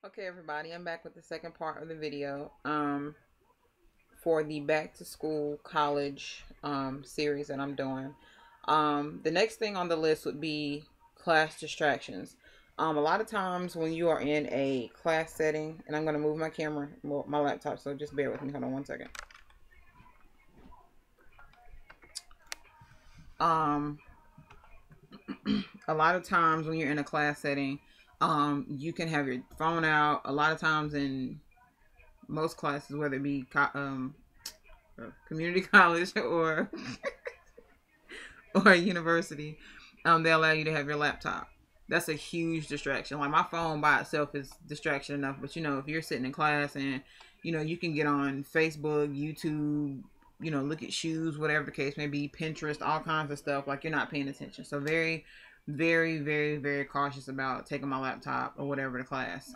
Okay, everybody, I'm back with the second part of the video for the back to school college series that I'm doing. The next thing on the list would be class distractions. A lot of times when you are in a class setting, and I'm going to move my camera, my laptop, so just bear with me. Hold on one second. Um, a lot of times when you're in a class setting, you can have your phone out. A lot of times in most classes, whether it be community college or university, they allow you to have your laptop. That's a huge distraction. Like my phone by itself is distraction enough, but if you're sitting in class and you can get on Facebook, YouTube, look at shoes, whatever the case may be, Pinterest, all kinds of stuff. Like you're not paying attention. So very, very, very, very cautious about taking my laptop or whatever to class.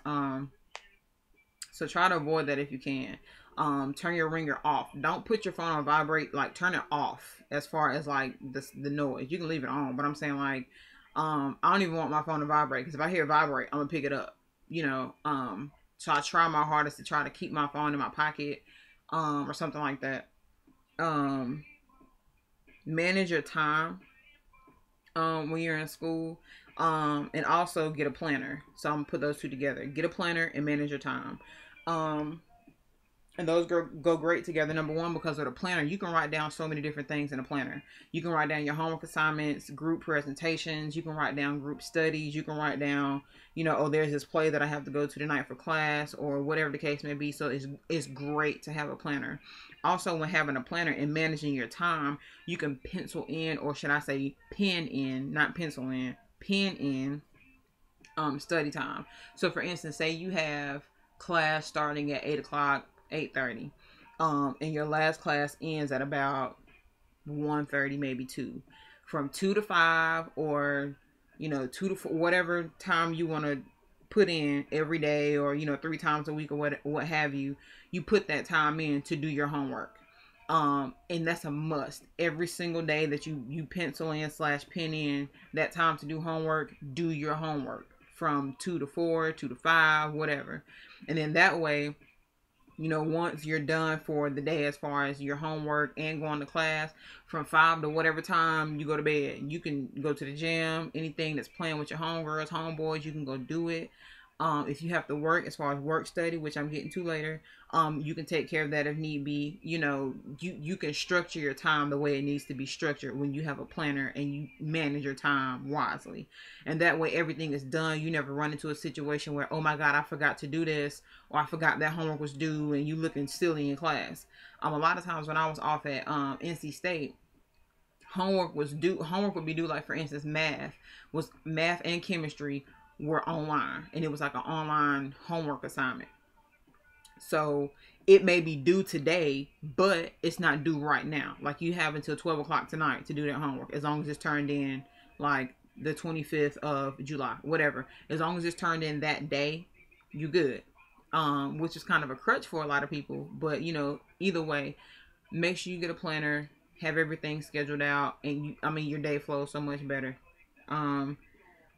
So try to avoid that if you can. Turn your ringer off. Don't put your phone on vibrate. Like turn it off as far as like the noise. You can leave it on, but I'm saying like I don't even want my phone to vibrate because if I hear it vibrate, I'm gonna pick it up. So I try my hardest to try to keep my phone in my pocket, or something like that. Um, Manage your time when you're in school. And also get a planner. So I'm gonna put those two together. Get a planner and manage your time. Um, and those go great together. Number one, because of the planner, you can write down so many different things in a planner. You can write down your homework assignments, group presentations. You can write down group studies. You can write down, oh, there's this play that I have to go to tonight for class, or whatever the case may be. So it's great to have a planner. Also, when having a planner and managing your time, you can pencil in, or should I say, pen in, not pencil in, pen in study time. So for instance, say you have class starting at 8 o'clock, 8:30, and your last class ends at about 1:30, maybe 2. From 2 to 5, or 2 to 4, whatever time you want to put in every day, or 3 times a week, or what have you. You put that time in to do your homework. And that's a must. Every single day that you pencil in slash pen in that time to do homework, do your homework from 2 to 4, 2 to 5, whatever. And then that way, once you're done for the day as far as your homework and going to class, from 5 to whatever time you go to bed, you can go to the gym. Anything that's playing with your homegirls, homeboys, you can go do it. If you have to work, as far as work study, which I'm getting to later, you can take care of that if need be. You can structure your time the way it needs to be structured when you have a planner and you manage your time wisely. And that way everything is done. You never run into a situation where, oh my God, I forgot to do this, or I forgot that homework was due, and you looking silly in class. A lot of times when I was off at NC State, homework would be due, like for instance, math and chemistry were online, and it was like an online homework assignment. So it may be due today, but it's not due right now. Like you have until 12 o'clock tonight to do that homework, as long as it's turned in like the 25th of July, whatever. As long as it's turned in that day, you good. Which is kind of a crutch for a lot of people, but either way, make sure you get a planner, have everything scheduled out, and your day flows so much better. Um,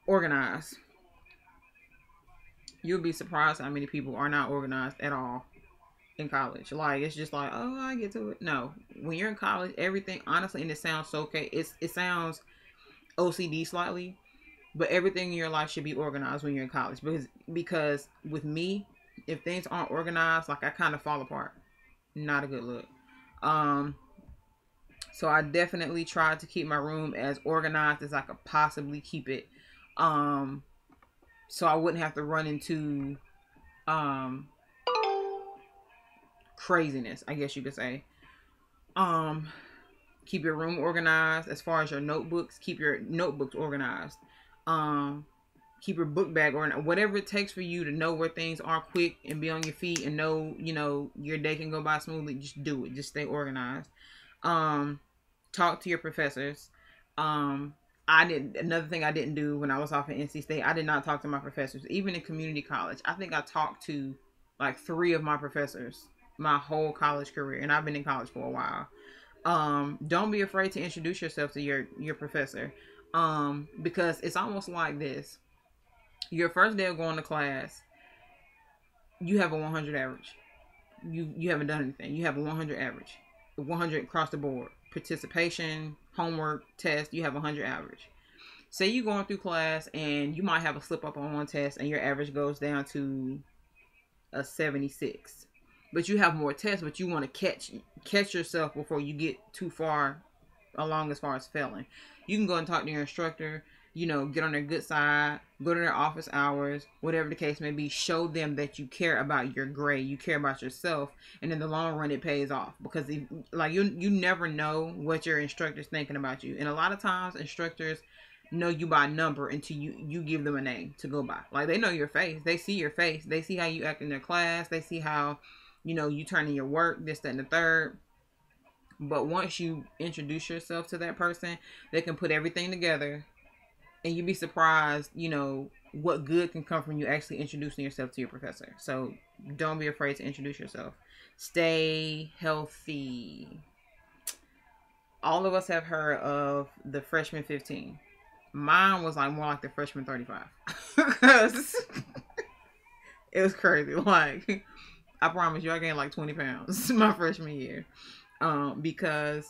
Organize. You'll be surprised how many people are not organized at all in college. Like it's just like, oh, I get to it. No, when you're in college, everything honestly, and it sounds so okay. It sounds OCD slightly, but everything in your life should be organized when you're in college. Because with me, if things aren't organized, like I kind of fall apart. Not a good look. Um, so I definitely tried to keep my room as organized as I could possibly keep it. Um, so I wouldn't have to run into um craziness, I guess you could say. Um, Keep your room organized. As far as your notebooks, keep your notebooks organized. Um, Keep your book bag or whatever it takes for you to know where things are quick and be on your feet and know your day can go by smoothly. Just do it. Just stay organized. Um, Talk to your professors. I did Another thing I didn't do when I was off at NC State. I did not talk to my professors, even in community college. I think I talked to like 3 of my professors my whole college career, and I've been in college for a while. Don't be afraid to introduce yourself to your professor, because it's almost like this: your first day of going to class, you have a 100 average. You haven't done anything. You have a 100 average. 100 across the board. Participation, homework, test, you have a 100 average. Say you're going through class and you might have a slip up on one test and your average goes down to a 76. But you have more tests, but you want to catch yourself before you get too far along as far as failing. You can go and talk to your instructor, you know, get on their good side, go to their office hours, whatever the case may be. Show them that you care about your grade, you care about yourself, and in the long run it pays off, because if, like, you never know what your instructor's thinking about you. And a lot of times instructors know you by number until you give them a name to go by. Like, they know your face, they see your face, they see how you act in their class, they see how, you know, you turn in your work, this, that, and the third. But once you introduce yourself to that person, they can put everything together, and you'd be surprised, you know, what good can come from you actually introducing yourself to your professor. So don't be afraid to introduce yourself. Stay healthy. All of us have heard of the freshman 15. Mine was like more like the freshman 35. Because it was crazy. Like, I promise you, I gained like 20 pounds my freshman year. Because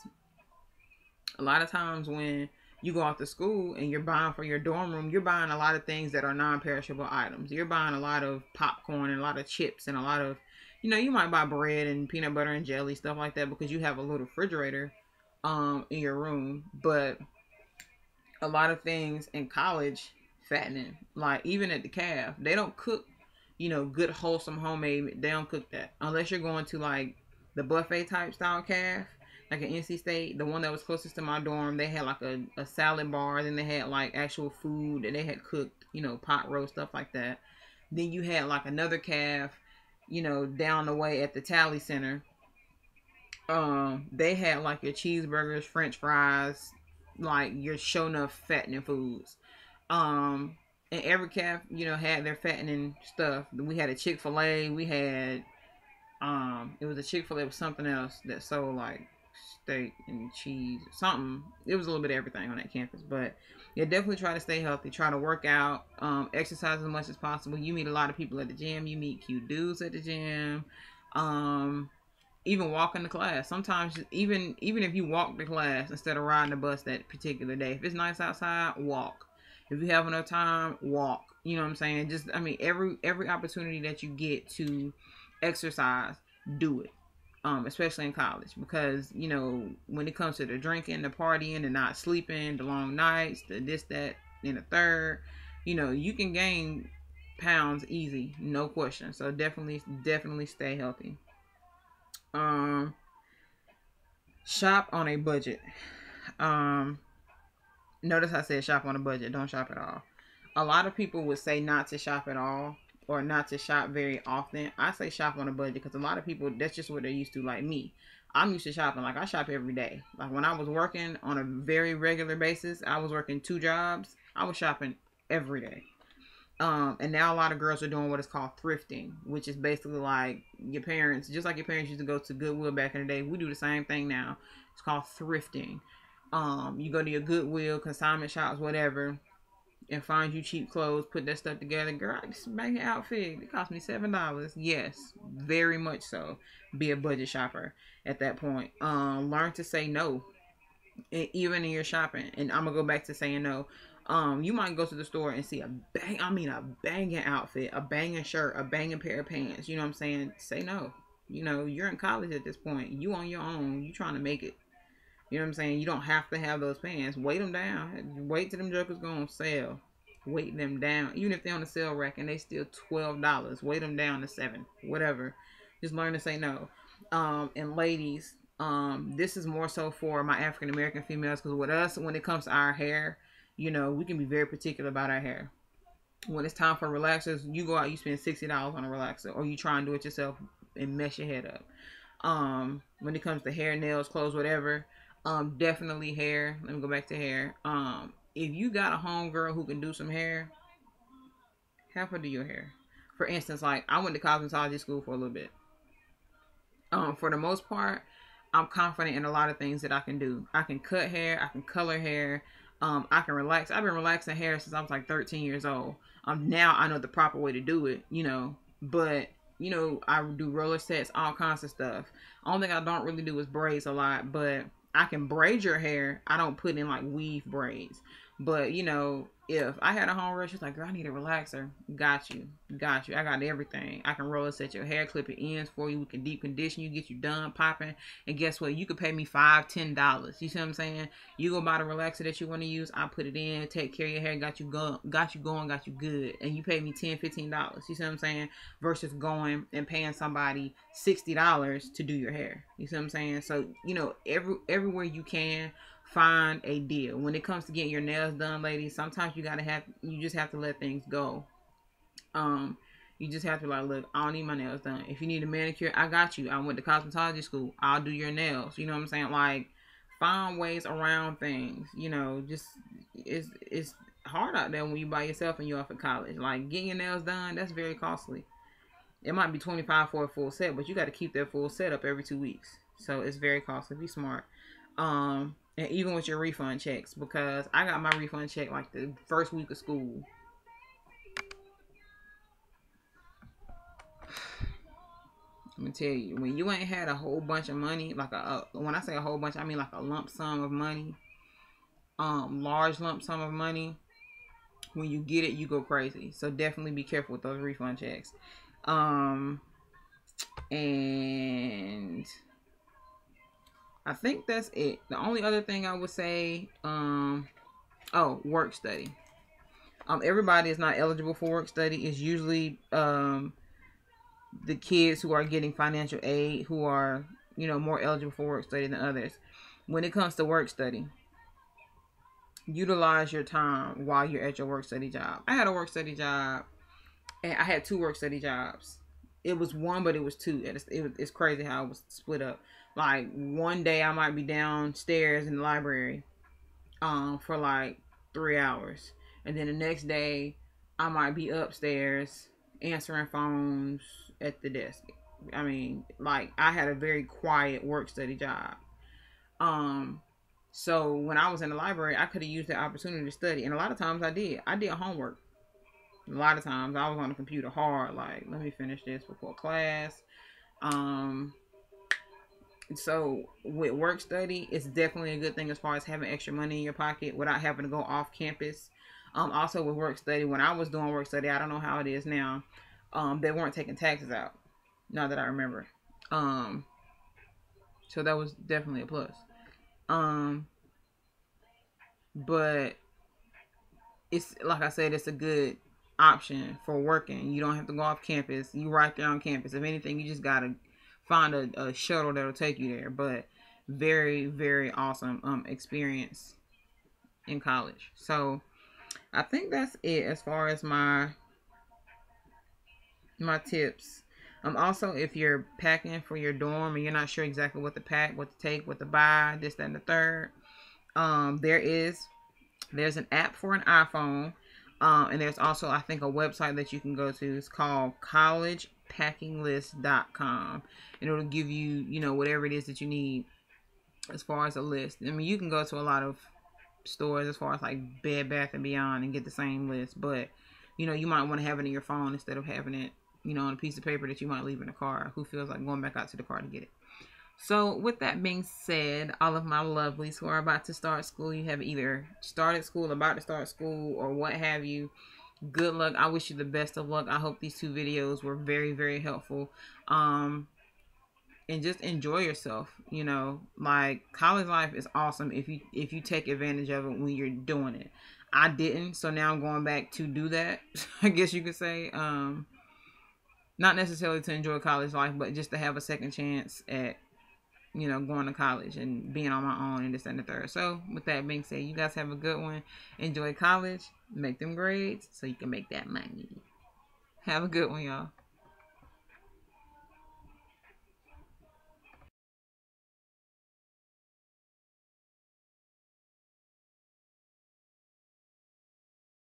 a lot of times when you go off to school and you're buying for your dorm room, you're buying a lot of things that are non-perishable items. You're buying a lot of popcorn and a lot of chips and a lot of, you know, you might buy bread and peanut butter and jelly, stuff like that, because you have a little refrigerator in your room. But a lot of things in college fattening, like even at the caf, they don't cook, you know, good wholesome homemade. They don't cook that unless you're going to like the buffet type style caf. Like at NC State, the one that was closest to my dorm, they had like a salad bar. Then they had like actual food that they had cooked, you know, pot roast, stuff like that. Then you had like another caf, you know, down the way at the Tally Center. They had like your cheeseburgers, French fries, like your show enough fattening foods. And every caf, you know, had their fattening stuff. We had a Chick-fil-A. We had, it was a Chick-fil-A with something else that sold like steak and cheese, something. It was a little bit of everything on that campus. But yeah, definitely try to stay healthy, try to work out, exercise as much as possible. You meet a lot of people at the gym, you meet cute dudes at the gym, even walking to class. Sometimes even if you walk to class instead of riding the bus that particular day, if it's nice outside, walk. If you have enough time, walk. You know what I'm saying? Just, I mean, every opportunity that you get to exercise, do it. Especially in college, because, you know, when it comes to the drinking, the partying, the not sleeping, the long nights, the this, that, and the third, you know, you can gain pounds easy, no question. So definitely stay healthy. Shop on a budget. Notice I said shop on a budget. Don't shop at all. A lot of people would say not to shop at all, or not to shop very often. I say shop on a budget because a lot of people, that's just what they're used to. Like me, I'm used to shopping. Like, I shop every day. Like, when I was working on a very regular basis, I was working 2 jobs, I was shopping every day. And now a lot of girls are doing what is called thrifting, which is basically like your parents, just like your parents used to go to Goodwill back in the day, we do the same thing now. It's called thrifting. You go to your Goodwill, consignment shops, whatever, and find you cheap clothes, put that stuff together. Girl, this banging outfit, it cost me $7. Yes, very much so. Be a budget shopper at that point. Learn to say no, even in your shopping. And I'm gonna go back to saying no. You might go to the store and see a banging outfit, a banging shirt, a banging pair of pants. You know what I'm saying? Say no. You know, you're in college at this point. You on your own. You trying to make it. You know what I'm saying? You don't have to have those pants. Wait them down. Wait till them jokers go on sale. Wait them down. Even if they're on the sale rack and they still $12, wait them down to $7. Whatever. Just learn to say no. And ladies, this is more so for my African American females, because with us, when it comes to our hair, you know, we can be very particular about our hair. When it's time for relaxers, you go out, you spend $60 on a relaxer, or you try and do it yourself and mess your head up. When it comes to hair, nails, clothes, whatever, definitely hair. Let me go back to hair. If you got a homegirl who can do some hair, have her do your hair. For instance, like, I went to cosmetology school for a little bit. For the most part, I'm confident in a lot of things that I can do. I can cut hair, I can color hair, I can relax. I've been relaxing hair since I was like 13 years old. Now I know the proper way to do it, you know, but you know, I do roller sets, all kinds of stuff. Only thing I don't really do is braids a lot, but I can braid your hair. I don't put in like weave braids. But you know, if I had a homegirl, she's like, girl, I need a relaxer. Got you. Got you. I got everything. I can roller set your hair, clip your ends for you. We can deep condition you, get you done popping. And guess what? You could pay me $5, $10. You see what I'm saying? You go buy the relaxer that you want to use. I put it in, take care of your hair, got you going, got you good. And you pay me $10, $15. You see what I'm saying? Versus going and paying somebody $60 to do your hair. You see what I'm saying? So, you know, everywhere you can, find a deal. When it comes to getting your nails done, ladies, sometimes you just have to let things go. You just have to like, look, I don't need my nails done. If you need a manicure, I got you. I went to cosmetology school. I'll do your nails. You know what I'm saying? Like, find ways around things. You know, just it's hard out there when you by yourself and you're off at college. Like, getting your nails done, that's very costly. It might be $25 for a full set, but you got to keep that full set up every 2 weeks. So it's very costly. Be smart. And even with your refund checks, because I got my refund check like the first week of school. Let me tell you, when you ain't had a whole bunch of money, like when I say a whole bunch, I mean like a lump sum of money, large lump sum of money. When you get it, you go crazy. So definitely be careful with those refund checks. And I think that's it. The only other thing I would say, work study. Everybody is not eligible for work study. It's usually the kids who are getting financial aid who are, you know, more eligible for work study than others. When it comes to work study, utilize your time while you're at your work study job. I had a work study job, and I had 2 work study jobs. It was 1, but it was 2. It's crazy how it was split up. Like, one day I might be downstairs in the library for like 3 hours. And then the next day I might be upstairs answering phones at the desk. I mean, like, I had a very quiet work study job. So when I was in the library, I could have used the opportunity to study. And a lot of times I did. I did homework. A lot of times I was on the computer hard, like, let me finish this before class. So with work study, it's definitely a good thing as far as having extra money in your pocket without having to go off campus. Also with work study, when I was doing work study, I don't know how it is now. They weren't taking taxes out. Now that I remember. So that was definitely a plus. But it's, like I said, it's a good option for working. You don't have to go off campus. You right there on campus. If anything, you just gotta find a shuttle that'll take you there. But very, very awesome experience in college. So I think that's it as far as my tips. Also, if you're packing for your dorm and you're not sure exactly what to pack, what to take, what to buy, this, that, and the third, there's an app for an iPhone, and there's also, I think, a website that you can go to. It's called collegepackinglist.com, and it'll give you, you know, whatever it is that you need as far as a list. I mean, you can go to a lot of stores as far as like Bed Bath & Beyond and get the same list, but you know, you might want to have it in your phone instead of having it, you know, on a piece of paper that you might leave in the car. Who feels like going back out to the car to get it? So with that being said, all of my lovelies who are about to start school, you have either started school, about to start school, or what have you, good luck. I wish you the best of luck. I hope these 2 videos were very, very helpful. And just enjoy yourself. You know, like, college life is awesome if you take advantage of it when you're doing it. I didn't, so now I'm going back to do that. I guess you could say, not necessarily to enjoy college life, but just to have a second chance at, you know, going to college and being on my own and this and the third. So with that being said, you guys have a good one. Enjoy college, make them grades so you can make that money. Have a good one, y'all.